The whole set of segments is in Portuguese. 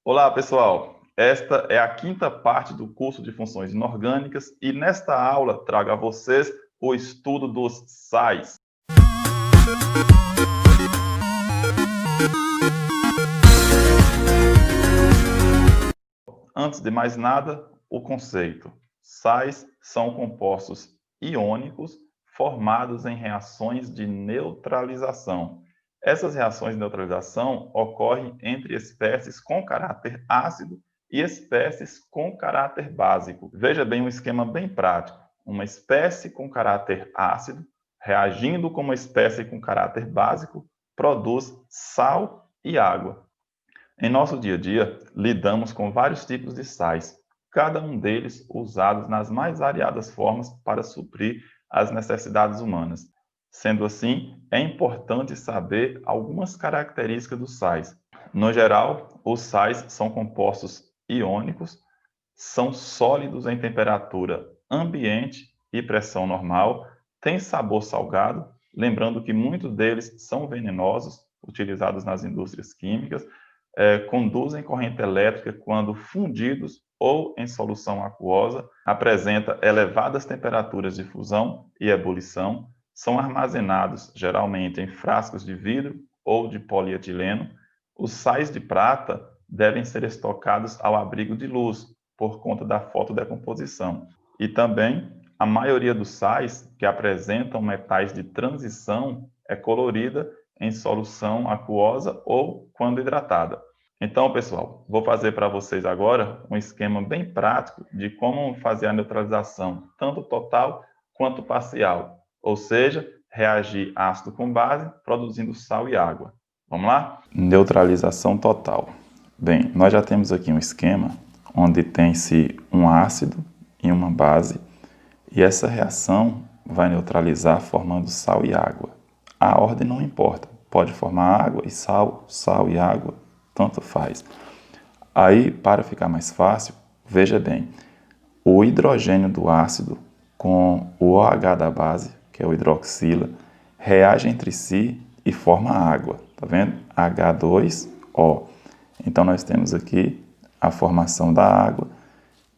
Olá, pessoal! Esta é a quinta parte do curso de funções inorgânicas e nesta aula trago a vocês o estudo dos sais. Antes de mais nada, o conceito. Sais são compostos iônicos formados em reações de neutralização. Essas reações de neutralização ocorrem entre espécies com caráter ácido e espécies com caráter básico. Veja bem um esquema bem prático. Uma espécie com caráter ácido, reagindo com uma espécie com caráter básico, produz sal e água. Em nosso dia a dia, lidamos com vários tipos de sais, cada um deles usados nas mais variadas formas para suprir as necessidades humanas. Sendo assim, é importante saber algumas características dos sais. No geral, os sais são compostos iônicos, são sólidos em temperatura ambiente e pressão normal, têm sabor salgado, lembrando que muitos deles são venenosos, utilizados nas indústrias químicas, conduzem corrente elétrica quando fundidos ou em solução aquosa, apresenta elevadas temperaturas de fusão e ebulição, são armazenados geralmente em frascos de vidro ou de polietileno. Os sais de prata devem ser estocados ao abrigo de luz, por conta da fotodecomposição. E também, a maioria dos sais que apresentam metais de transição é colorida em solução aquosa ou quando hidratada. Então, pessoal, vou fazer para vocês agora um esquema bem prático de como fazer a neutralização, tanto total quanto parcial, ou seja, reagir ácido com base, produzindo sal e água. Vamos lá? Neutralização total. Bem, nós já temos aqui um esquema onde tem-se um ácido e uma base, e essa reação vai neutralizar formando sal e água. A ordem não importa, pode formar água e sal, sal e água, tanto faz. Aí, para ficar mais fácil, veja bem, o hidrogênio do ácido com o OH da base, que é o hidroxila, reage entre si e forma água, tá vendo? H2O. Então, nós temos aqui a formação da água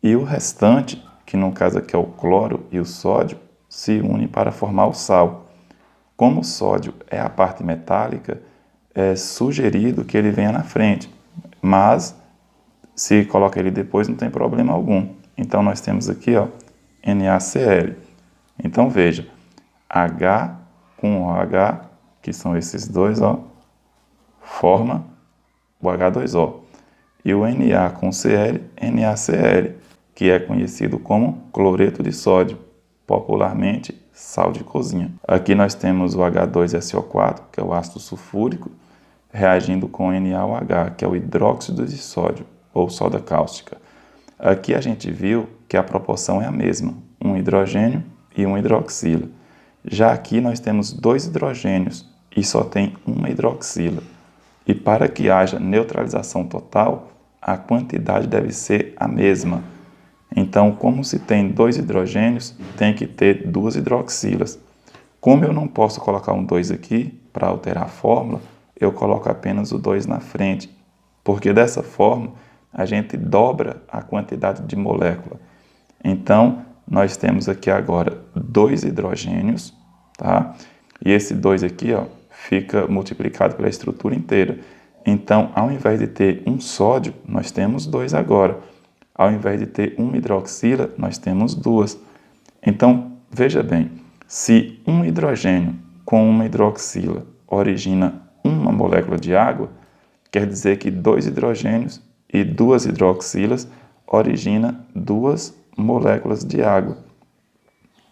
e o restante, que no caso aqui é o cloro e o sódio, se unem para formar o sal. Como o sódio é a parte metálica, é sugerido que ele venha na frente, mas se coloca ele depois não tem problema algum. Então nós temos aqui, ó, NaCl. Então veja, H com OH, que são esses dois, ó, forma o H2O. E o Na com Cl, NaCl, que é conhecido como cloreto de sódio, popularmente sal de cozinha. Aqui nós temos o H2SO4, que é o ácido sulfúrico, reagindo com NaOH, que é o hidróxido de sódio, ou soda cáustica. Aqui a gente viu que a proporção é a mesma, um hidrogênio e um hidroxila. Já aqui nós temos dois hidrogênios e só tem uma hidroxila. E para que haja neutralização total, a quantidade deve ser a mesma. Então, como se tem dois hidrogênios, tem que ter duas hidroxilas. Como eu não posso colocar um 2 aqui, para alterar a fórmula, eu coloco apenas o 2 na frente, porque dessa forma a gente dobra a quantidade de molécula. Então, nós temos aqui agora dois hidrogênios, tá? E esse 2 aqui, ó, fica multiplicado pela estrutura inteira. Então, ao invés de ter um sódio, nós temos 2 agora. Ao invés de ter uma hidroxila, nós temos duas. Então, veja bem, se um hidrogênio com uma hidroxila origina uma molécula de água, quer dizer que dois hidrogênios e duas hidroxilas origina duas moléculas de água.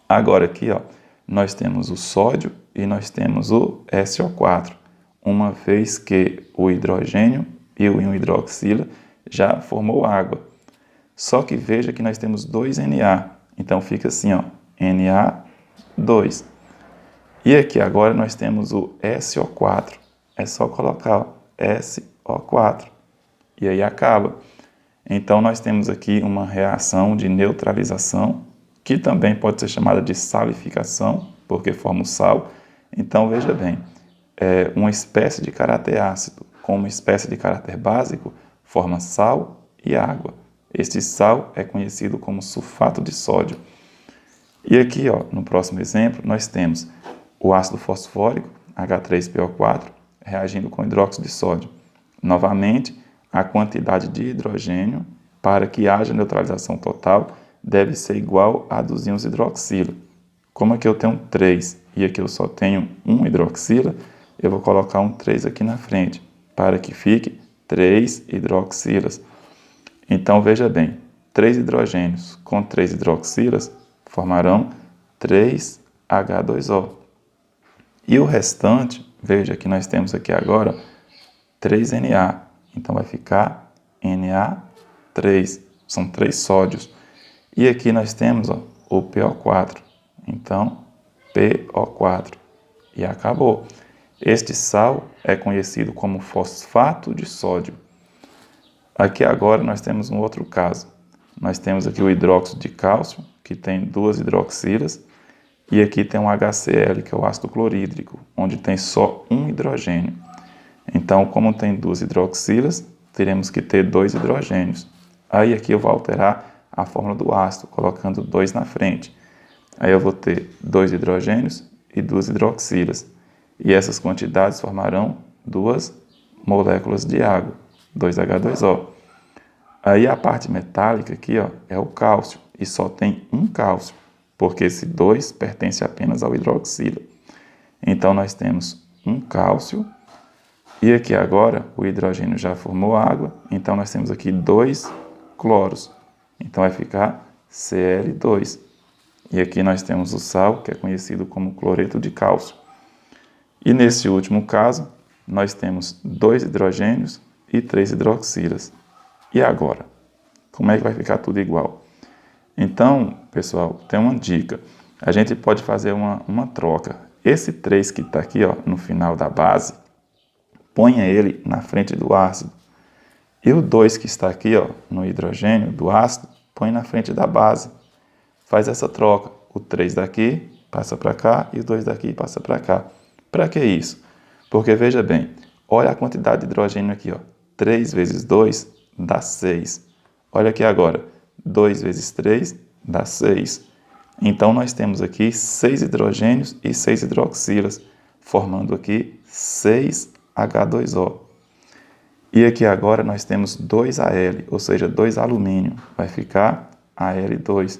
Agora aqui, ó, nós temos o sódio e nós temos o SO4, uma vez que o hidrogênio e o íon hidroxila já formou água. Só que veja que nós temos dois Na, então fica assim, ó, Na2. E aqui agora nós temos o SO4, é só colocar, ó, SO4, e aí acaba. Então nós temos aqui uma reação de neutralização, que também pode ser chamada de salificação, porque forma o sal. Então veja bem, uma espécie de caráter ácido com uma espécie de caráter básico forma sal e água. Este sal é conhecido como sulfato de sódio. E aqui, ó, no próximo exemplo, nós temos o ácido fosfórico, H3PO4, reagindo com hidróxido de sódio. Novamente, a quantidade de hidrogênio para que haja neutralização total deve ser igual a dos íons hidroxila. Como aqui eu tenho 3 e aqui eu só tenho 1 hidroxila, eu vou colocar um 3 aqui na frente, para que fique 3 hidroxilas. Então, veja bem, 3 hidrogênios com 3 hidroxilas formarão 3H2O. E o restante, veja que nós temos aqui agora 3Na. Então, vai ficar Na3. São 3 sódios. E aqui nós temos ó, o PO4. Então, PO4. E acabou. Este sal é conhecido como fosfato de sódio. Aqui agora nós temos um outro caso. Nós temos aqui o hidróxido de cálcio, que tem 2 hidroxilas, e aqui tem um HCl, que é o ácido clorídrico, onde tem só 1 hidrogênio. Então, como tem 2 hidroxilas, teremos que ter 2 hidrogênios. Aí aqui eu vou alterar a fórmula do ácido, colocando 2 na frente. Aí eu vou ter 2 hidrogênios e 2 hidroxilas. E essas quantidades formarão 2 moléculas de água, 2H2O. Aí a parte metálica aqui ó, é o cálcio, e só tem um cálcio, porque esse 2 pertence apenas ao hidroxila. Então nós temos um cálcio, e aqui agora o hidrogênio já formou água, então nós temos aqui 2 cloros. Então vai ficar Cl2. E aqui nós temos o sal, que é conhecido como cloreto de cálcio. E nesse último caso, nós temos 2 hidrogênios e 3 hidroxilas. E agora? Como é que vai ficar tudo igual? Então, pessoal, tem uma dica. A gente pode fazer uma troca. Esse 3 que está aqui ó, no final da base, ponha ele na frente do ácido. E o 2 que está aqui ó, no hidrogênio do ácido, põe na frente da base. Faz essa troca. O 3 daqui passa para cá e o 2 daqui passa para cá. Para que isso? Porque veja bem, olha a quantidade de hidrogênio aqui. Ó. 3 vezes 2 dá 6. Olha aqui agora, 2 vezes 3 dá 6. Então, nós temos aqui 6 hidrogênios e 6 hidroxilas, formando aqui 6H2O. E aqui agora nós temos 2Al, ou seja, 2 alumínio, vai ficar Al2.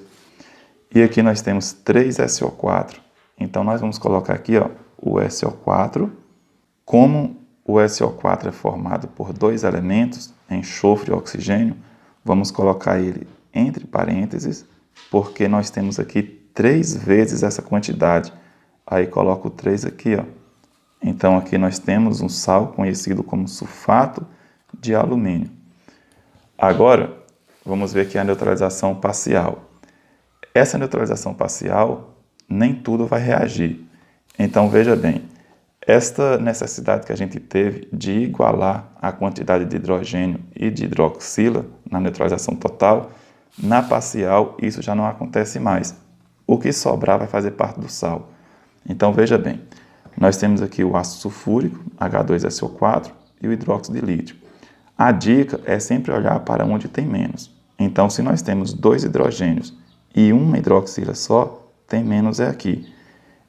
E aqui nós temos 3 SO4. Então, nós vamos colocar aqui ó, o SO4. Como o SO4 é formado por 2 elementos, enxofre e oxigênio, vamos colocar ele entre parênteses, porque nós temos aqui 3 vezes essa quantidade. Aí coloco o 3 aqui. Ó. Então, aqui nós temos um sal conhecido como sulfato de alumínio. Agora, vamos ver aqui a neutralização parcial. Essa neutralização parcial, nem tudo vai reagir. Então, veja bem, esta necessidade que a gente teve de igualar a quantidade de hidrogênio e de hidroxila na neutralização total, na parcial isso já não acontece mais. O que sobrar vai fazer parte do sal. Então, veja bem, nós temos aqui o ácido sulfúrico, H2SO4, e o hidróxido de lítio. A dica é sempre olhar para onde tem menos. Então, se nós temos 2 hidrogênios e uma hidroxila só, tem menos é aqui.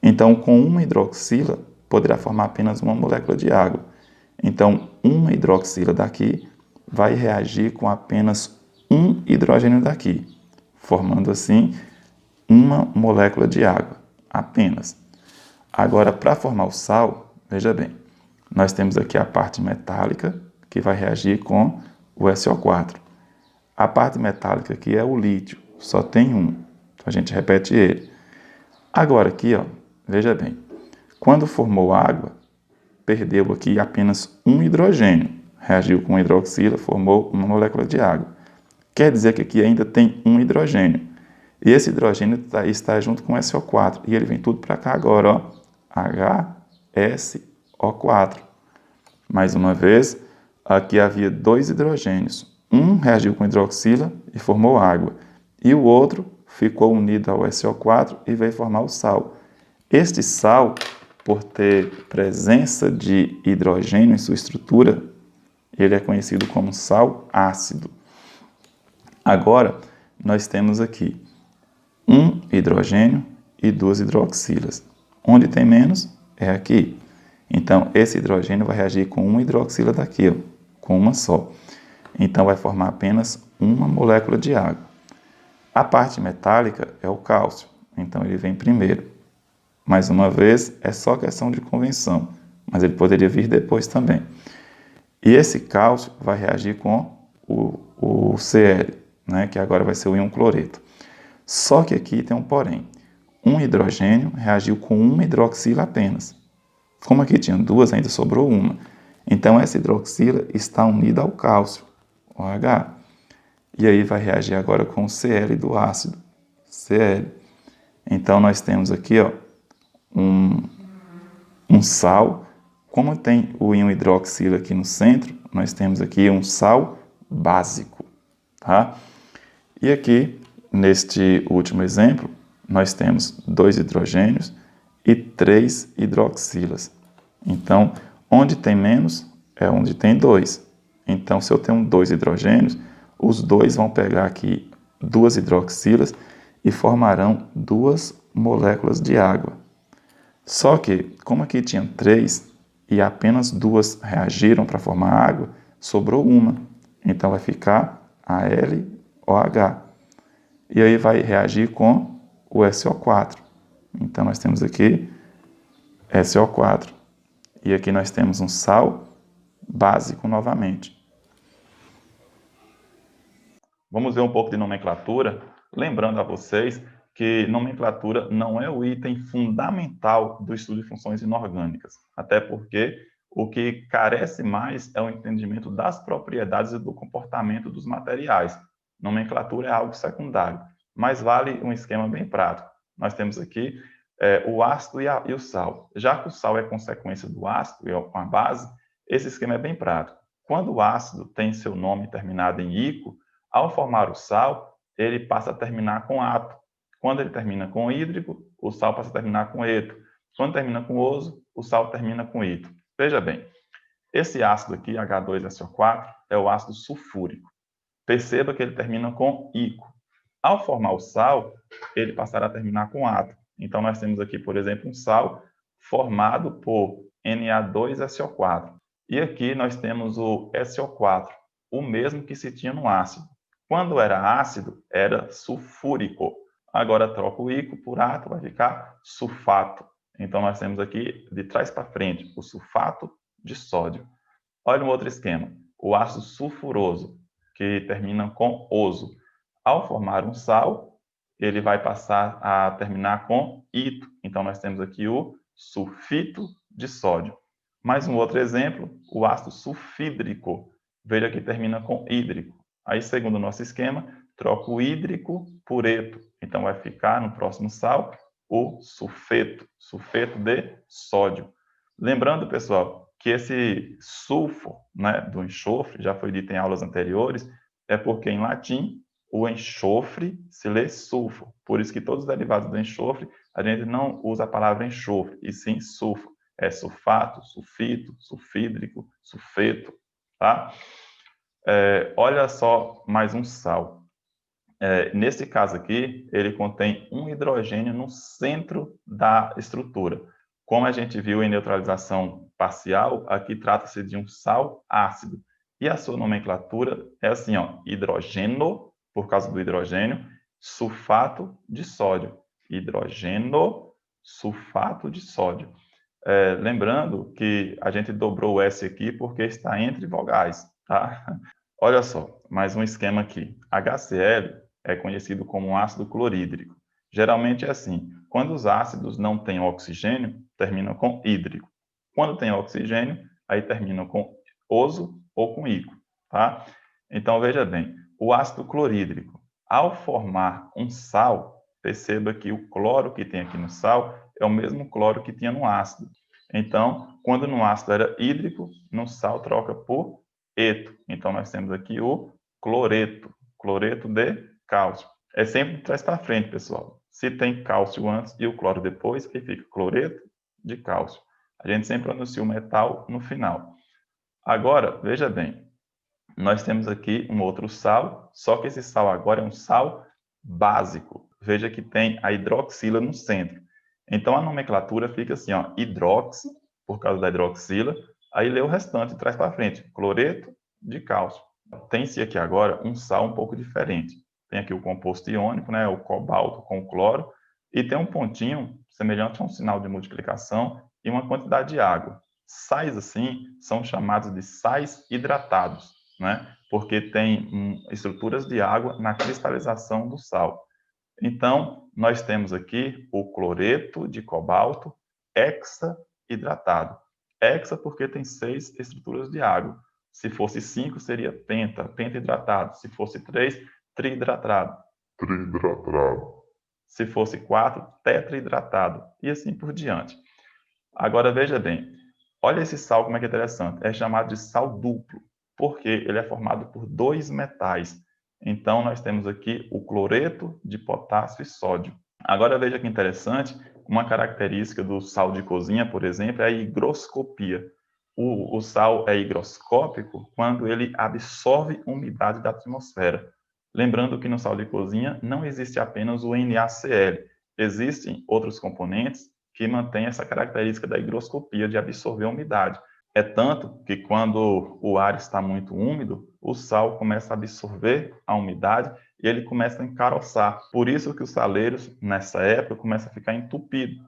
Então, com uma hidroxila, poderá formar apenas uma molécula de água. Então, uma hidroxila daqui vai reagir com apenas um hidrogênio daqui, formando assim uma molécula de água, apenas. Agora, para formar o sal, veja bem, nós temos aqui a parte metálica, que vai reagir com o SO4. A parte metálica aqui é o lítio, só tem um. Então, a gente repete ele. Agora aqui, ó, veja bem, quando formou água, perdeu aqui apenas um hidrogênio. Reagiu com hidroxila, formou uma molécula de água. Quer dizer que aqui ainda tem um hidrogênio. E esse hidrogênio está junto com SO4. E ele vem tudo para cá agora, ó. HSO4. Mais uma vez, aqui havia 2 hidrogênios. Um reagiu com hidroxila e formou água. E o outro ficou unido ao SO4 e veio formar o sal. Este sal, por ter presença de hidrogênio em sua estrutura, Ele é conhecido como sal ácido. Agora, nós temos aqui um hidrogênio e duas hidroxilas. Onde tem menos, é aqui. Então, esse hidrogênio vai reagir com uma hidroxila daqui, ó, com uma só. Então, vai formar apenas uma molécula de água. A parte metálica é o cálcio, então ele vem primeiro. Mais uma vez, é só questão de convenção, mas ele poderia vir depois também. E esse cálcio vai reagir com o Cl, né, que agora vai ser o íon cloreto. Só que aqui tem um porém. Um hidrogênio reagiu com uma hidroxila apenas. Como aqui tinha duas, ainda sobrou uma. Então, essa hidroxila está unida ao cálcio, OH. E aí vai reagir agora com o Cl do ácido, Cl. Então, nós temos aqui ó, um sal. Como tem o íon hidroxila aqui no centro, nós temos aqui um sal básico. Tá? E aqui, neste último exemplo, nós temos 2 hidrogênios e 3 hidroxilas. Então, onde tem menos é onde tem 2. Então, se eu tenho 2 hidrogênios, os dois vão pegar aqui 2 hidroxilas e formarão 2 moléculas de água. Só que, como aqui tinha 3 e apenas 2 reagiram para formar água, sobrou uma. Então, vai ficar AlOH. E aí vai reagir com o SO4. Então, nós temos aqui SO4. E aqui nós temos um sal básico novamente. Vamos ver um pouco de nomenclatura, lembrando a vocês que nomenclatura não é o item fundamental do estudo de funções inorgânicas, até porque o que carece mais é o entendimento das propriedades e do comportamento dos materiais. Nomenclatura é algo secundário, mas vale um esquema bem prático. Nós temos aqui o ácido e o sal. Já que o sal é consequência do ácido, é uma base, esse esquema é bem prático. Quando o ácido tem seu nome terminado em ico, ao formar o sal, ele passa a terminar com ato. Quando ele termina com hídrico, o sal passa a terminar com eto. Quando termina com oso, o sal termina com ito. Veja bem, esse ácido aqui, H2SO4, é o ácido sulfúrico. Perceba que ele termina com ico. Ao formar o sal, ele passará a terminar com ato. Então, nós temos aqui, por exemplo, um sal formado por Na2SO4. E aqui nós temos o SO4, o mesmo que se tinha no ácido. Quando era ácido, era sulfúrico. Agora troca o ico por ato, vai ficar sulfato. Então, nós temos aqui, de trás para frente, o sulfato de sódio. Olha um outro esquema. O ácido sulfuroso, que termina com oso. Ao formar um sal, ele vai passar a terminar com ito. Então, nós temos aqui o sulfito de sódio. Mais um outro exemplo, o ácido sulfídrico. Veja que termina com hídrico. Aí, segundo o nosso esquema, troca o hídrico por eto. Então, vai ficar no próximo sal o sulfeto, sulfeto de sódio. Lembrando, pessoal, que esse sulfo, né, do enxofre, já foi dito em aulas anteriores, é porque em latim o enxofre se lê sulfo. Por isso que todos os derivados do enxofre, a gente não usa a palavra enxofre, e sim sulfo. É sulfato, sulfito, sulfídrico, sulfeto, tá? Olha só mais um sal. Nesse caso aqui, ele contém um hidrogênio no centro da estrutura. Como a gente viu em neutralização parcial, aqui trata-se de um sal ácido. E a sua nomenclatura é assim, ó, hidrogeno, por causa do hidrogênio, sulfato de sódio. Hidrogeno, sulfato de sódio. Lembrando que a gente dobrou o S aqui porque está entre vogais, tá? Olha só, mais um esquema aqui. HCl é conhecido como um ácido clorídrico. Geralmente é assim, quando os ácidos não têm oxigênio, terminam com hídrico. Quando tem oxigênio, aí terminam com oso ou com ico, tá? Então, veja bem, o ácido clorídrico, ao formar um sal, perceba que o cloro que tem aqui no sal é o mesmo cloro que tinha no ácido. Então, quando no ácido era hídrico, no sal troca por eto. Então, nós temos aqui o cloreto, cloreto de cálcio. É sempre de trás para frente, pessoal. Se tem cálcio antes e o cloro depois, aí fica cloreto de cálcio. A gente sempre pronuncia o metal no final. Agora, veja bem, nós temos aqui um outro sal, só que esse sal agora é um sal básico. Veja que tem a hidroxila no centro. Então, a nomenclatura fica assim, ó, hidroxi, por causa da hidroxila, aí lê o restante, traz para frente, cloreto de cálcio. Tem-se aqui agora um sal um pouco diferente. Tem aqui o composto iônico, né, o cobalto com o cloro, e tem um pontinho semelhante a um sinal de multiplicação e uma quantidade de água. Sais assim são chamados de sais hidratados, né, porque tem estruturas de água na cristalização do sal. Então, nós temos aqui o cloreto de cobalto hexahidratado. Hexa porque tem 6 estruturas de água. Se fosse 5, seria pentahidratado. Se fosse 3, trihidratado. Se fosse 4, tetrahidratado. E assim por diante. Agora, veja bem. Olha esse sal, como é que é interessante. É chamado de sal duplo, porque ele é formado por 2 metais. Então, nós temos aqui o cloreto de potássio e sódio. Agora, veja que interessante, uma característica do sal de cozinha, por exemplo, é a higroscopia. O sal é higroscópico quando ele absorve umidade da atmosfera. Lembrando que no sal de cozinha não existe apenas o NaCl, existem outros componentes que mantêm essa característica da higroscopia, de absorver a umidade. É tanto que quando o ar está muito úmido, o sal começa a absorver a umidade e ele começa a encaroçar. Por isso que os saleiros, nessa época, começam a ficar entupidos.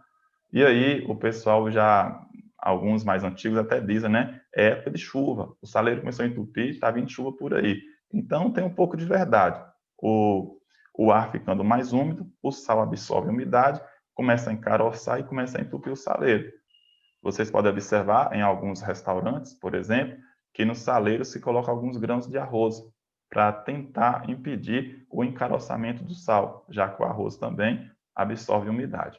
E aí o pessoal já, alguns mais antigos até dizem, né? É época de chuva, o saleiro começou a entupir, está vindo chuva por aí. Então tem um pouco de verdade. O ar ficando mais úmido, o sal absorve a umidade, começa a encaroçar e começa a entupir o saleiro. Vocês podem observar em alguns restaurantes, por exemplo, que no saleiro se coloca alguns grãos de arroz para tentar impedir o encaroçamento do sal, já que o arroz também absorve umidade.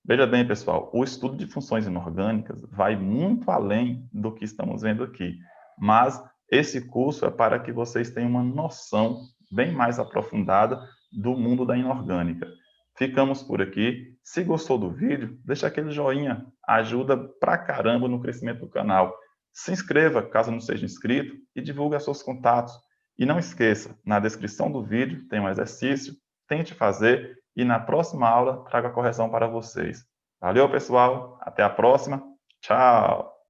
Veja bem, pessoal, o estudo de funções inorgânicas vai muito além do que estamos vendo aqui, mas esse curso é para que vocês tenham uma noção bem mais aprofundada do mundo da inorgânica. Ficamos por aqui. Se gostou do vídeo, deixa aquele joinha, ajuda pra caramba no crescimento do canal. Se inscreva, caso não seja inscrito, e divulgue a seus contatos. E não esqueça, na descrição do vídeo tem um exercício, tente fazer e na próxima aula trago a correção para vocês. Valeu, pessoal. Até a próxima. Tchau.